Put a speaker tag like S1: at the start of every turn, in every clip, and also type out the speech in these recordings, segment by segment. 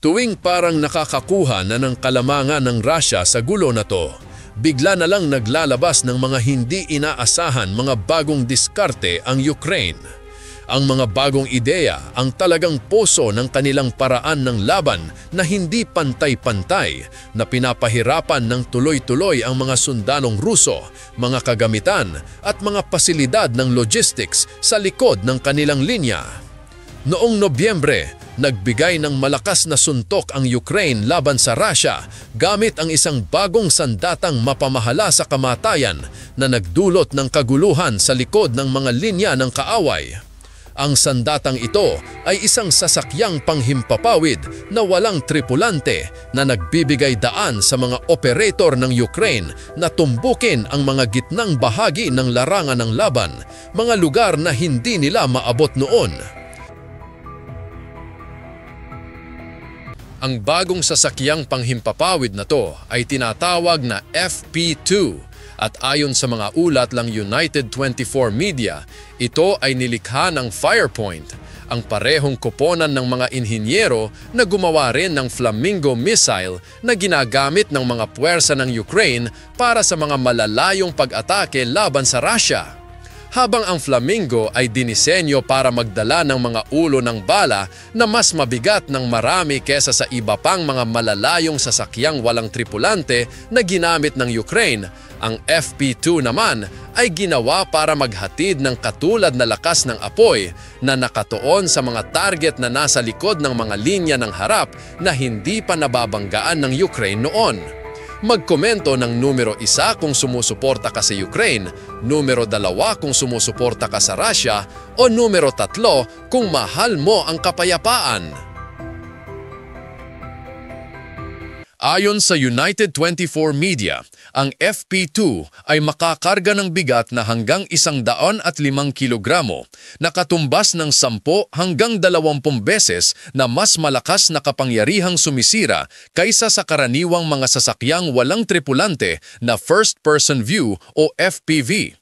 S1: Tuwing parang nakakakuha na ng kalamangan ng Russia sa gulo na to, bigla na lang naglalabas ng mga hindi inaasahan mga bagong diskarte ang Ukraine. Ang mga bagong ideya ang talagang poso ng kanilang paraan ng laban na hindi pantay-pantay, na pinapahirapan ng tuloy-tuloy ang mga sundalong Ruso, mga kagamitan at mga pasilidad ng logistics sa likod ng kanilang linya. Noong Nobyembre, nagbigay ng malakas na suntok ang Ukraine laban sa Russia gamit ang isang bagong sandatang mapamahala sa kamatayan na nagdulot ng kaguluhan sa likod ng mga linya ng kaaway. Ang sandatang ito ay isang sasakyang panghimpapawid na walang tripulante na nagbibigay daan sa mga operator ng Ukraine na tumbukin ang mga gitnang bahagi ng larangan ng laban, mga lugar na hindi nila maabot noon. Ang bagong sasakyang panghimpapawid na to ay tinatawag na FP2 at ayon sa mga ulat ng United 24 Media, ito ay nilikha ng Firepoint, ang parehong koponan ng mga inhinyero na gumawa rin ng Flamingo missile na ginagamit ng mga puwersa ng Ukraine para sa mga malalayong pag-atake laban sa Russia. Habang ang Flamingo ay dinisenyo para magdala ng mga ulo ng bala na mas mabigat ng marami kesa sa iba pang mga malalayong sasakyang walang tripulante na ginamit ng Ukraine, ang FP2 naman ay ginawa para maghatid ng katulad na lakas ng apoy na nakatuon sa mga target na nasa likod ng mga linya ng harap na hindi pa nababanggaan ng Ukraine noon. Magkomento ng numero 1 kung sumusuporta ka sa Ukraine, numero 2 kung sumusuporta ka sa Russia, o numero 3 kung mahal mo ang kapayapaan. Ayon sa United 24 Media, ang FP2 ay makakarga ng bigat na hanggang 105 kilogramo, nakatumbas ng 10 hanggang 20 beses na mas malakas na kapangyarihang sumisira kaysa sa karaniwang mga sasakyang walang tripulante na first-person view o FPV.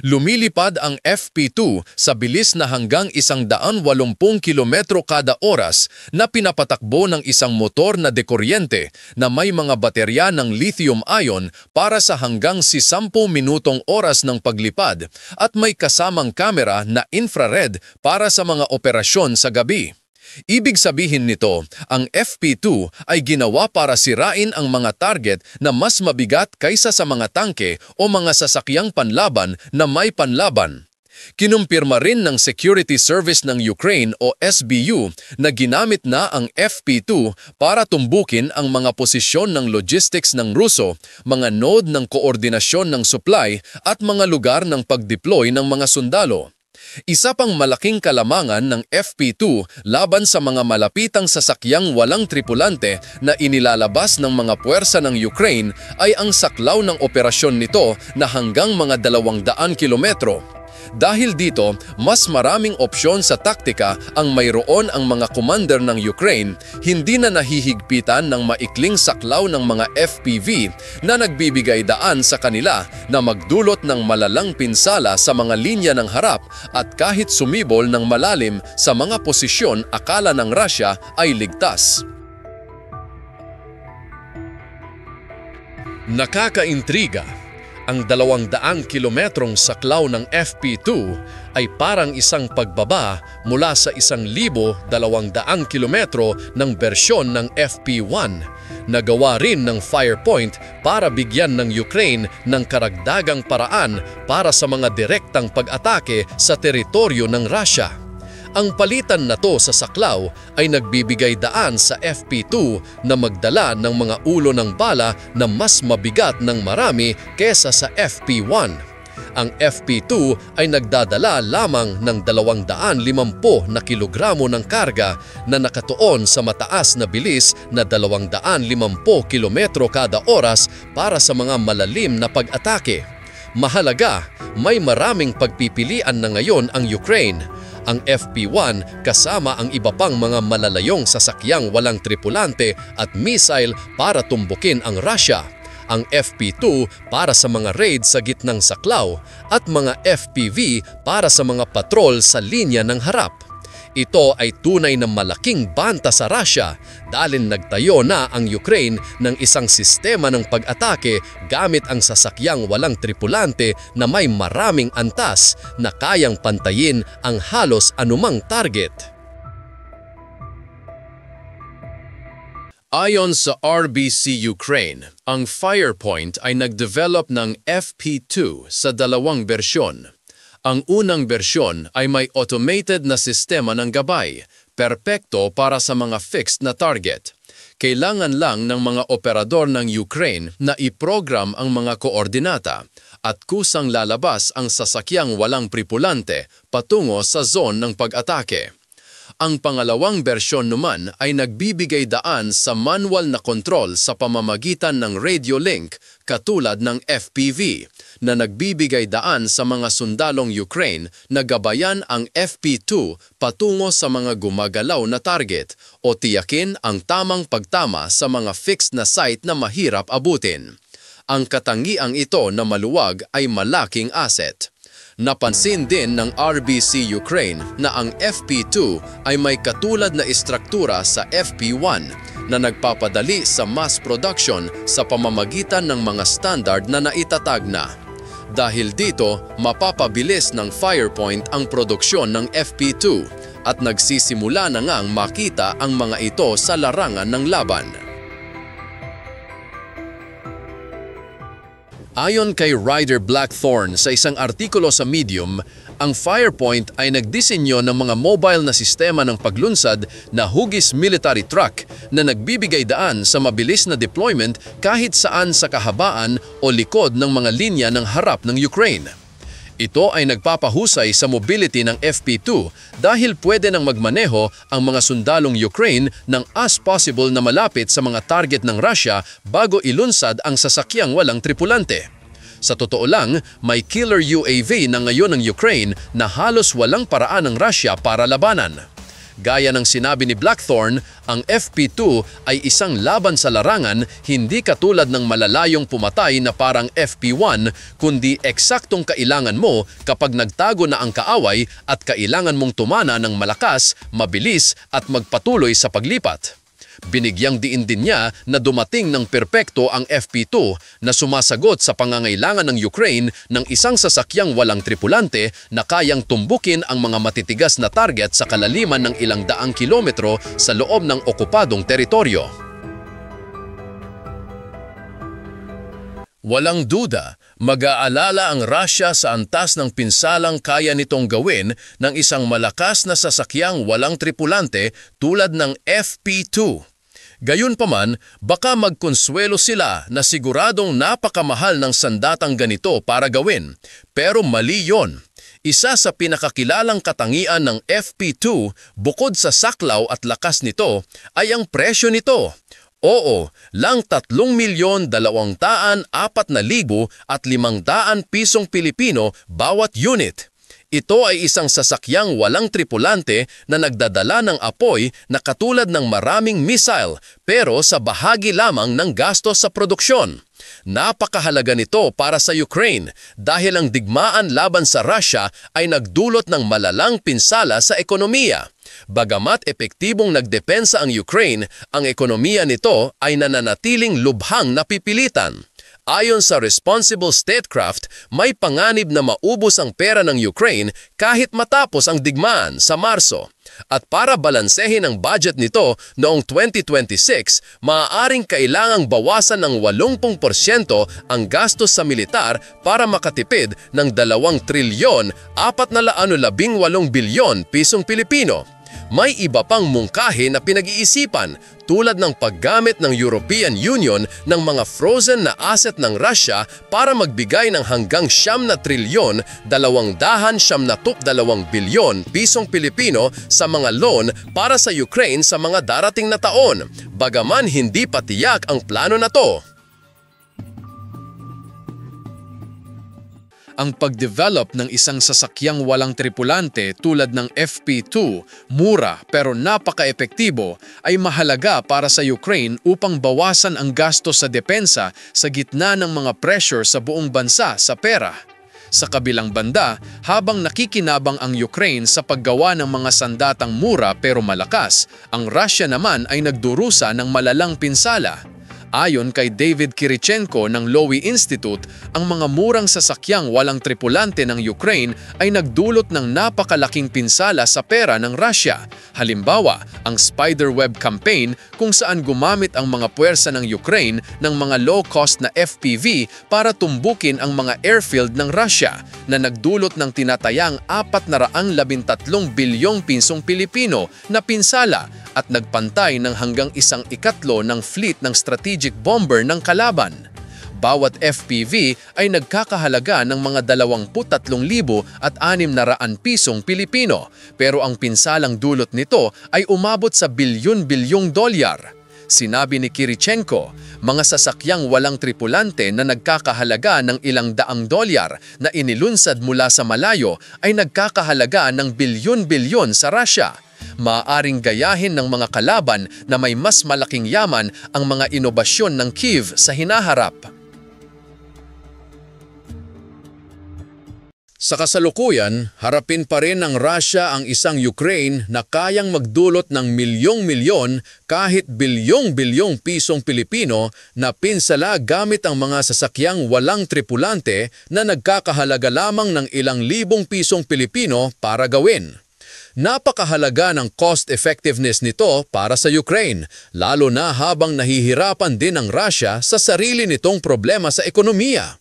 S1: Lumilipad ang FP2 sa bilis na hanggang 180 kilometro kada oras na pinapatakbo ng isang motor na dekuryente na may mga baterya ng lithium-ion para sa hanggang 10 minutong oras ng paglipad at may kasamang kamera na infrared para sa mga operasyon sa gabi. Ibig sabihin nito, ang FP2 ay ginawa para sirain ang mga target na mas mabigat kaysa sa mga tangke o mga sasakyang panlaban na may panlaban. Kinumpirma rin ng Security Service ng Ukraine o SBU na ginamit na ang FP2 para tumbukin ang mga posisyon ng logistics ng Ruso, mga node ng koordinasyon ng supply at mga lugar ng pag-deploy ng mga sundalo. Isa pang malaking kalamangan ng FP2 laban sa mga malapitang sasakyang walang tripulante na inilalabas ng mga puwersa ng Ukraine ay ang saklaw ng operasyon nito na hanggang mga 200 kilometro. Dahil dito, mas maraming opsyon sa taktika ang mayroon ang mga commander ng Ukraine, hindi na nahihigpitan ng maikling saklaw ng mga FPV na nagbibigay daan sa kanila na magdulot ng malalang pinsala sa mga linya ng harap at kahit sumibol ng malalim sa mga posisyon akala ng Russia ay ligtas. Nakakaintriga. Ang 200 kilometrong saklaw ng FP2 ay parang isang pagbaba mula sa 1,200 kilometro ng bersyon ng FP1. Nagawa rin ng Firepoint para bigyan ng Ukraine ng karagdagang paraan para sa mga direktang pag-atake sa teritoryo ng Russia. Ang palitan na to sa saklaw ay nagbibigay daan sa FP2 na magdala ng mga ulo ng bala na mas mabigat ng marami kesa sa FP1. Ang FP2 ay nagdadala lamang ng 250 na kilogramo ng karga na nakatuon sa mataas na bilis na 250 kilometro kada oras para sa mga malalim na pag-atake. Mahalaga, may maraming pagpipilian na ngayon ang Ukraine. Ang FP1 kasama ang iba pang mga malalayong sasakyang walang tripulante at missile para tumbukin ang Russia. Ang FP2 para sa mga raid sa gitnang saklaw at mga FPV para sa mga patrol sa linya ng harap.
S2: Ito ay tunay na malaking banta sa Russia dahil nagtayo na ang Ukraine ng isang sistema ng pag-atake gamit ang sasakyang walang tripulante na may maraming antas na kayang pantayin ang halos anumang target.
S1: Ayon sa RBC Ukraine, ang Firepoint ay nag-develop ng FP2 sa dalawang bersyon. Ang unang bersyon ay may automated na sistema ng gabay, perpekto para sa mga fixed na target. Kailangan lang ng mga operador ng Ukraine na iprogram ang mga koordinata at kusang lalabas ang sasakyang walang tripulante patungo sa zone ng pag-atake. Ang pangalawang bersyon naman ay nagbibigay daan sa manual na kontrol sa pamamagitan ng radio link katulad ng FPV na nagbibigay daan sa mga sundalong Ukraine na gabayan ang FP2 patungo sa mga gumagalaw na target o tiyakin ang tamang pagtama sa mga fixed na site na mahirap abutin. Ang katangiang ito na maluwag ay malaking asset. Napansin din ng RBC Ukraine na ang FP2 ay may katulad na istruktura sa FP1 na nagpapadali sa mass production sa pamamagitan ng mga standard na naitatag na. Dahil dito, mapapabilis ng Firepoint ang produksyon ng FP2 at nagsisimula na ngang makita ang mga ito sa larangan ng laban. Ayon kay Ryder Blackthorne sa isang artikulo sa Medium, ang Firepoint ay nagdisenyo ng mga mobile na sistema ng paglunsad na hugis military truck na nagbibigay daan sa mabilis na deployment kahit saan sa kahabaan o likod ng mga linya ng harap ng Ukraine. Ito ay nagpapahusay sa mobility ng FP2 dahil pwede nang magmaneho ang mga sundalong Ukraine ng as possible na malapit sa mga target ng Russia bago ilunsad ang sasakyang walang tripulante. Sa totoo lang, may killer UAV na ngayon ng Ukraine na halos walang paraan ng Russia para labanan. Gaya ng sinabi ni Blackthorne, ang FP2 ay isang laban sa larangan hindi katulad ng malalayong pumatay na parang FP1 kundi eksaktong kailangan mo kapag nagtago na ang kaaway at kailangan mong tumana ng malakas, mabilis at magpatuloy sa paglipat. Binigyang diin din niya na dumating ng perpekto ang FP2 na sumasagot sa pangangailangan ng Ukraine ng isang sasakyang walang tripulante na kayang tumbukin ang mga matitigas na target sa kalaliman ng ilang daang kilometro sa loob ng okupadong teritoryo. Walang duda, mag-aalala ang Russia sa antas ng pinsalang kaya nitong gawin ng isang malakas na sasakyang walang tripulante tulad ng FP2. Gayunpaman, baka magkonsuelo sila na siguradong napakamahal ng sandatang ganito para gawin. Pero mali yon. Isa sa pinakakilalang katangian ng FP2 bukod sa saklaw at lakas nito ay ang presyo nito. Oo, lang 3,204,500 pisong Pilipino bawat unit. Ito ay isang sasakyang walang tripulante na nagdadala ng apoy na katulad ng maraming missile pero sa bahagi lamang ng gastos sa produksyon. Napakahalaga nito para sa Ukraine dahil ang digmaan laban sa Russia ay nagdulot ng malalang pinsala sa ekonomiya. Bagamat epektibong nagdepensa ang Ukraine, ang ekonomiya nito ay nananatiling lubhang napipilitan. Ayon sa Responsible Statecraft, may panganib na maubos ang pera ng Ukraine kahit matapos ang digmaan sa Marso. At para balansehin ang budget nito noong 2026, maaaring kailangang bawasan ng 80% ang gastos sa militar para makatipid ng 2,418 bilyong Pilipino. May iba pang mungkahi na pinag-iisipan tulad ng paggamit ng European Union ng mga frozen na asset ng Russia para magbigay ng hanggang 9,292 bilyon pisong Pilipino sa mga loan para sa Ukraine sa mga darating na taon, bagaman hindi pa tiyak ang plano na to. Ang pag-develop ng isang sasakyang walang tripulante tulad ng FP2, mura pero napaka-epektibo, ay mahalaga para sa Ukraine upang bawasan ang gastos sa depensa sa gitna ng mga pressure sa buong bansa sa pera. Sa kabilang banda, habang nakikinabang ang Ukraine sa paggawa ng mga sandatang mura pero malakas, ang Russia naman ay nagdurusa ng malalang pinsala. Ayon kay David Kirichenko ng Lowy Institute, ang mga murang sasakyang walang tripulante ng Ukraine ay nagdulot ng napakalaking pinsala sa pera ng Russia. Halimbawa, ang Spiderweb campaign kung saan gumamit ang mga puwersa ng Ukraine ng mga low-cost na FPV para tumbukin ang mga airfield ng Russia na nagdulot ng tinatayang 413 bilyong pinsong Pilipino na pinsala at nagpantay ng hanggang 1/4 ng fleet ng strategic bomber ng kalaban. Bawat FPV ay nagkakahalaga ng mga 23,600 pisong Pilipino, pero ang pinsalang dulot nito ay umabot sa bilyon-bilyong dolyar. Sinabi ni Kirichenko, mga sasakyang walang tripulante na nagkakahalaga ng ilang daang dolyar na inilunsad mula sa malayo ay nagkakahalaga ng bilyon-bilyon sa Russia. Maaaring gayahin ng mga kalaban na may mas malaking yaman ang mga inobasyon ng Kyiv sa hinaharap.
S2: Sa kasalukuyan, harapin pa rin ng Russia ang isang Ukraine na kayang magdulot ng milyong-milyon kahit bilyong-bilyong pisong Pilipino na pinsala gamit ang mga sasakyang walang tripulante na nagkakahalaga lamang ng ilang libong pisong Pilipino para gawin. Napakahalaga ng cost effectiveness nito para sa Ukraine, lalo na habang nahihirapan din ang Russia sa sarili nitong problema sa ekonomiya.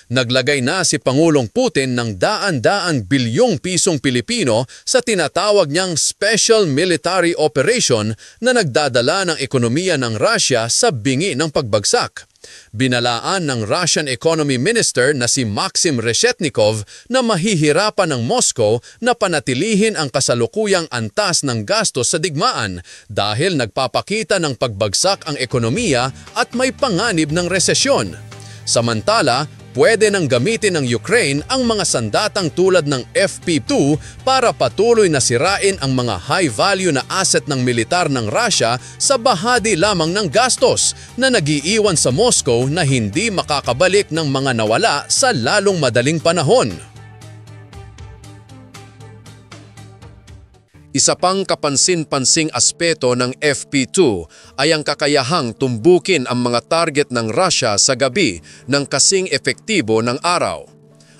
S2: Naglagay na si Pangulong Putin ng daan-daan bilyong pisong Pilipino sa tinatawag niyang Special Military Operation na nagdadala ng ekonomiya ng Russia sa bingi ng pagbagsak. Binalaan ng Russian Economy Minister na si Maxim Reshetnikov na mahihirapan ng Moscow na panatilihin ang kasalukuyang antas ng gastos sa digmaan dahil nagpapakita ng pagbagsak ang ekonomiya at may panganib ng resesyon. Samantala, pwede nang gamitin ng Ukraine ang mga sandatang tulad ng FP2 para patuloy na sirain ang mga high-value na asset ng militar ng Russia sa bahagi lamang ng gastos na nagiiwan sa Moscow na hindi makakabalik ng mga nawala sa lalong madaling panahon.
S1: Isa pang kapansin-pansing aspeto ng FP2 ay ang kakayahang tumbukin ang mga target ng Russia sa gabi ng kasing epektibo ng araw.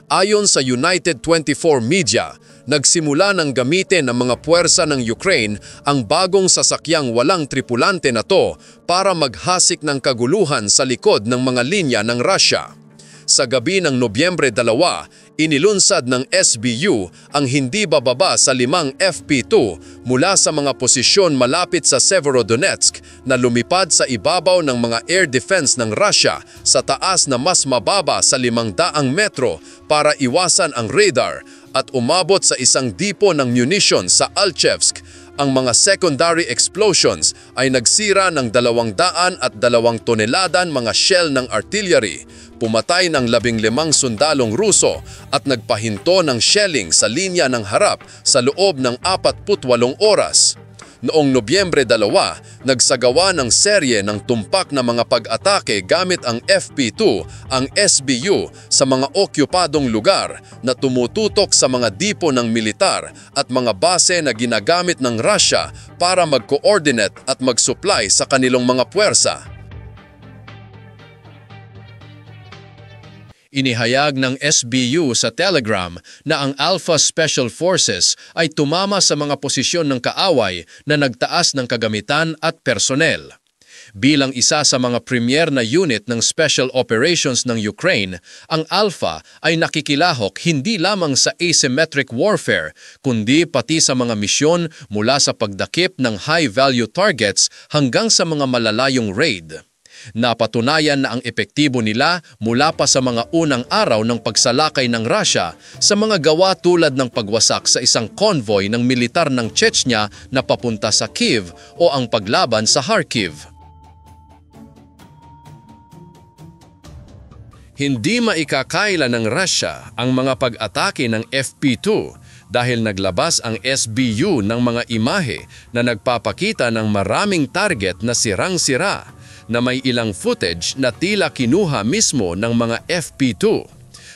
S1: Ayon sa United 24 Media, nagsimula ng gamitin ng mga puwersa ng Ukraine ang bagong sasakyang walang tripulante na to para maghasik ng kaguluhan sa likod ng mga linya ng Russia. Sa gabi ng Nobyembre 2, inilunsad ng SBU ang hindi bababa sa 5 FP2 mula sa mga posisyon malapit sa Severodonetsk na lumipad sa ibabaw ng mga air defense ng Russia sa taas na mas mababa sa 500 metro para iwasan ang radar at umabot sa isang dipo ng munition sa Alchevsk. Ang mga secondary explosions ay nagsira ng 202 toneladan mga shell ng artillery, pumatay ng 15 sundalong Ruso at nagpahinto ng shelling sa linya ng harap sa loob ng 48 oras. Noong Nobyembre 2, nagsagawa ng serye ng tumpak na mga pag-atake gamit ang FP2, ang SBU, sa mga okupadong lugar na tumututok sa mga dipo ng militar at mga base na ginagamit ng Russia para mag-coordinate at mag-supply sa kanilang mga puwersa. Inihayag ng SBU sa Telegram na ang Alpha Special Forces ay tumama sa mga posisyon ng kaaway na nagtaas ng kagamitan at personnel. Bilang isa sa mga premier na unit ng Special Operations ng Ukraine, ang Alpha ay nakikilahok hindi lamang sa asymmetric warfare, kundi pati sa mga misyon mula sa pagdakip ng high-value targets hanggang sa mga malalayong raid. Napatunayan na ang epektibo nila mula pa sa mga unang araw ng pagsalakay ng Russia sa mga gawa tulad ng pagwasak sa isang convoy ng militar ng Chechnya na papunta sa Kyiv o ang paglaban sa Kharkiv. Hindi maikakaila ng Russia ang mga pag-atake ng FP2 dahil naglabas ang SBU ng mga imahe na nagpapakita ng maraming target na sirang-sira na may ilang footage na tila kinuha mismo ng mga FP2.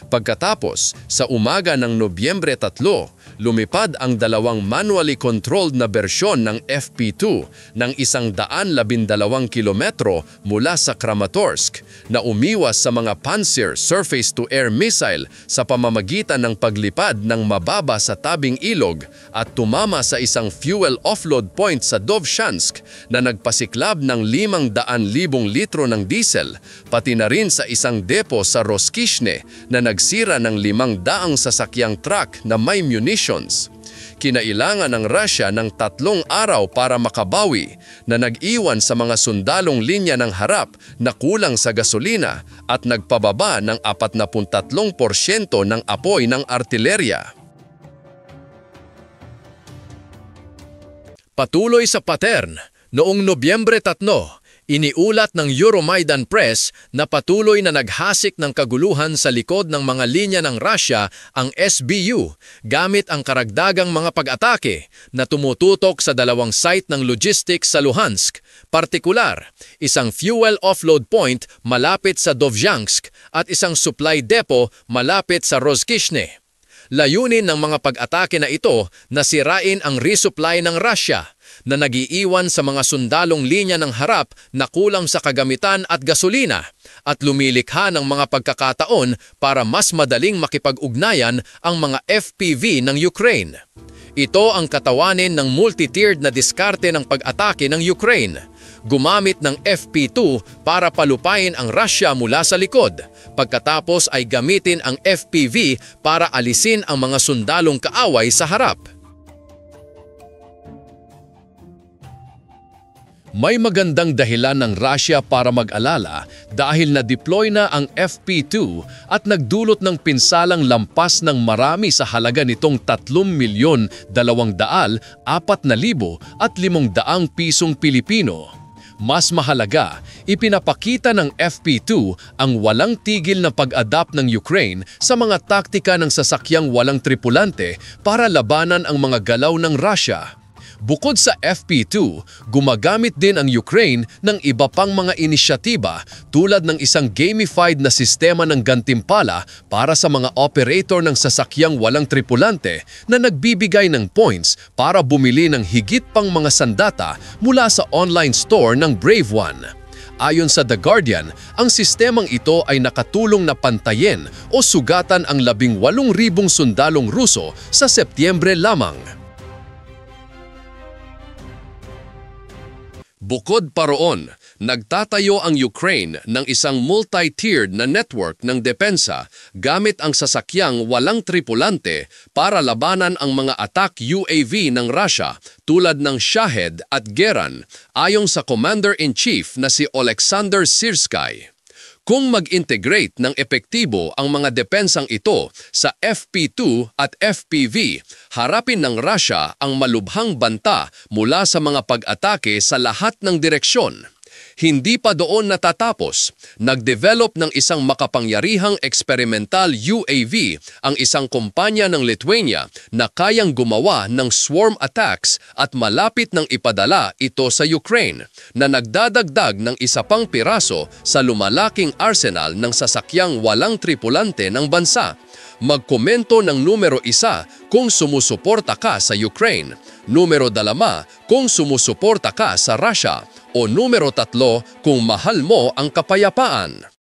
S2: Pagkatapos, sa umaga ng Nobyembre 3, lumipad ang dalawang manually controlled na bersyon ng FP2 ng 112 kilometro mula sa Kramatorsk na umiwas sa mga Pantsir surface-to-air missile sa pamamagitan ng paglipad ng mababa sa tabing ilog at tumama sa isang fuel offload point sa Dovzhansk na nagpasiklab ng 500,000 litro ng diesel, pati na rin sa isang depo sa Roskishne na nagsira ng 500 sasakyang truck na may munitions. Kinailangan ng Russia ng 3 araw para makabawi na nag-iwan sa mga sundalong linya ng harap na kulang sa gasolina at nagpababa ng 43% ng apoy ng artilerya. Patuloy sa pattern, noong Nobyembre 3, iniulat ng Euromaidan Press na patuloy na naghasik ng kaguluhan sa likod ng mga linya ng Russia ang SBU gamit ang karagdagang mga pag-atake na tumututok sa dalawang site ng logistics sa Luhansk, partikular, isang fuel offload point malapit sa Dovzhansk at isang supply depot malapit sa Roskishne. Layunin ng mga pag-atake na ito na sirain ang resupply ng Russia na nagiiwan sa mga sundalong linya ng harap na kulang sa kagamitan at gasolina at lumilikha ng mga pagkakataon para mas madaling makipag-ugnayan ang mga FPV ng Ukraine. Ito ang katawanin ng multi-tiered na diskarte ng pag-atake ng Ukraine. Gumamit ng FP2 para palupain ang Russia mula sa likod. Pagkatapos ay gamitin ang FPV para alisin ang mga sundalong kaaway sa harap. May magandang dahilan ng Russia para mag-alala dahil na-deploy na ang FP2 at nagdulot ng pinsalang lampas ng marami sa halaga nitong 3,204,500 pisong Pilipino. Mas mahalaga, ipinapakita ng FP2 ang walang tigil na pag-adapt ng Ukraine sa mga taktika ng sasakyang walang tripulante para labanan ang mga galaw ng Russia. Bukod sa FP2, gumagamit din ang Ukraine ng iba pang mga inisyatiba tulad ng isang gamified na sistema ng gantimpala para sa mga operator ng sasakyang walang tripulante na nagbibigay ng points para bumili ng higit pang mga sandata mula sa online store ng Brave One. Ayon sa The Guardian, ang sistemang ito ay nakatulong na pantayin o sugatan ang 18,000 sundalong Ruso sa Setyembre lamang. Bukod pa roon, nagtatayo ang Ukraine ng isang multi-tiered na network ng depensa gamit ang sasakyang walang tripulante para labanan ang mga attack UAV ng Russia tulad ng Shahed at Geran, ayon sa Commander-in-Chief na si Oleksandr Syrskyi. Kung mag-integrate ng epektibo ang mga depensang ito sa FP2 at FPV, harapin ng Russia ang malubhang banta mula sa mga pag-atake sa lahat ng direksyon. Hindi pa doon natatapos, nag-develop ng isang makapangyarihang experimental UAV ang isang kumpanya ng Lithuania na kayang gumawa ng swarm attacks at malapit ng ipadala ito sa Ukraine na nagdadagdag ng isa pang piraso sa lumalaking arsenal ng sasakyang walang tripulante ng bansa. Magkomento ng numero 1 kung sumusuporta ka sa Ukraine, numero 2 kung sumusuporta ka sa Russia, o numero 3 kung mahal mo ang kapayapaan.